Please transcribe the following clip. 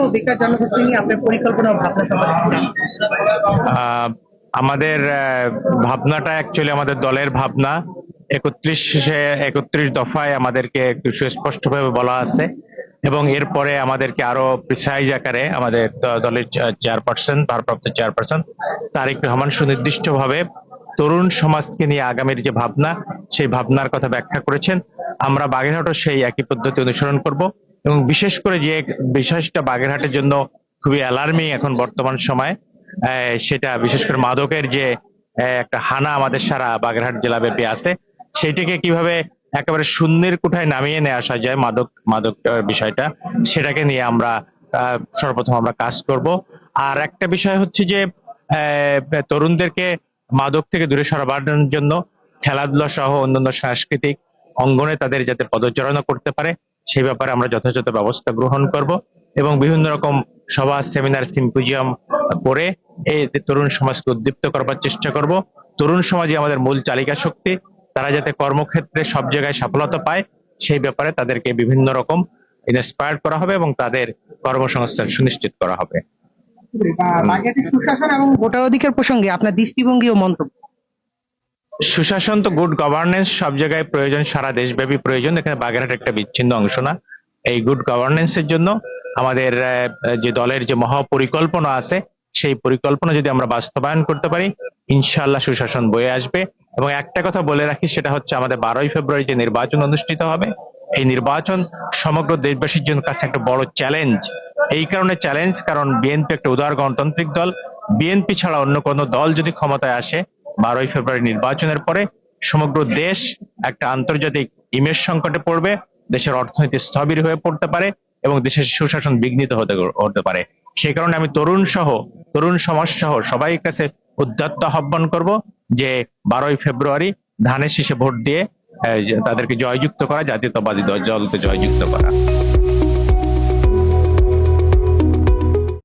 ও বেকার জনগোষ্ঠী নিয়ে আপনার পরিকল্পনা ও ভাবনা সম্পর্কে জানেন। আহ, আমাদের ভাবনাটা অ্যাকচুয়ালি আমাদের দলের ভাবনা। 31 দফায় আমাদেরকে একটু সুস্পষ্টভাবে বলা আছে, এবং এরপরে আমাদেরকে আরো প্রিসাইজ আকারে আমাদের দলের চেয়ারপারসন, ভারপ্রাপ্ত চেয়ারপারসন তারেক রহমান সুনির্দিষ্টভাবে তরুণ সমাজকে নিয়ে আগামীর যে ভাবনা, সেই ভাবনার কথা ব্যাখ্যা করেছেন। আমরা বাগেরহাটও সেই একই পদ্ধতি অনুসরণ করব, এবং বিশেষ করে যে বিষয়টা বাগেরহাটের জন্য খুবই অ্যালার্মিং এখন বর্তমান সময়, সেটা বিশেষ করে মাদকের যে একটা হানা আমাদের সারা বাগেরহাট জেলাব্যাপী আছে, সেইটাকে কিভাবে একেবারে শূন্যের কোঠায় নামিয়ে নিয়ে আসা যায়, মাদক মাদক বিষয়টা, সেটাকে নিয়ে আমরা সর্বপ্রথম আমরা কাজ করব। আর একটা বিষয় হচ্ছে যে তরুণদেরকে মাদক থেকে দূরে সরানোর জন্য খেলাধুলা সহ অন্যান্য সাংস্কৃতিক অঙ্গনে তাদের যাতে পদচারণা করতে পারে, সেই ব্যাপারে আমরা যথাযথ ব্যবস্থা গ্রহণ করব, এবং বিভিন্ন রকম সভা, সেমিনার, সিম্পোজিয়াম করে এই তরুণ সমাজকে উদ্দীপ্ত করবার চেষ্টা করব। তরুণ সমাজই আমাদের মূল চালিকা শক্তি। তারা যাতে কর্মক্ষেত্রে সব জায়গায় সফলতা পায়, সেই ব্যাপারে তাদেরকে বিভিন্ন রকম ইন্সপায়ার করা হবে এবং তাদের কর্মসংস্থান সুনিশ্চিত করা হবে। বাগেরহাটের সুশাসন এবং ভোটার অধিকার প্রসঙ্গে আপনার দৃষ্টিভঙ্গি ও মন্তব্য। সুশাসন তো গুড গভর্নেন্স সব জায়গায় প্রয়োজন, সারা দেশব্যাপী প্রয়োজন, এখানে বাগেরহাট একটা বিচ্ছিন্ন অংশ না। এই গুড গভর্নেন্সের জন্য আমাদের যে দলের যে মহাপরিকল্পনা আছে, সেই পরিকল্পনা যদি আমরা বাস্তবায়ন করতে পারি, ইনশাআল্লাহ সুশাসন বয়ে আসবে। এবং একটা কথা বলে রাখি, সেটা হচ্ছে আমাদের 12ই ফেব্রুয়ারি যে নির্বাচন অনুষ্ঠিত হবে, এই নির্বাচন সমগ্র দেশবাসীর জন্য কাছে একটা বড় চ্যালেঞ্জ। এই কারণে চ্যালেঞ্জ, কারণ বিএনপি একটা উদার গণতান্ত্রিক দল। বিএনপি ছাড়া অন্য কোনো দল যদি ক্ষমতায় আসে 12ই ফেব্রুয়ারি নির্বাচনের পরে, সমগ্র দেশ একটা আন্তর্জাতিক ইমেজ সংকটে পড়বে, দেশের অর্থনীতি স্থবির হয়ে পড়তে পারে, এবং দেশের সুশাসন বিঘ্নিত হতে পারে। সেই কারণে আমি তরুণ সমাজ সহ সবাই কাছে উদাত্ত আহ্বান করব যে 12ই ফেব্রুয়ারি ধানের শীষে ভোট দিয়ে তাদেরকে জয়যুক্ত করা, জাতীয়তাবাদী দলকে জয়যুক্ত করা।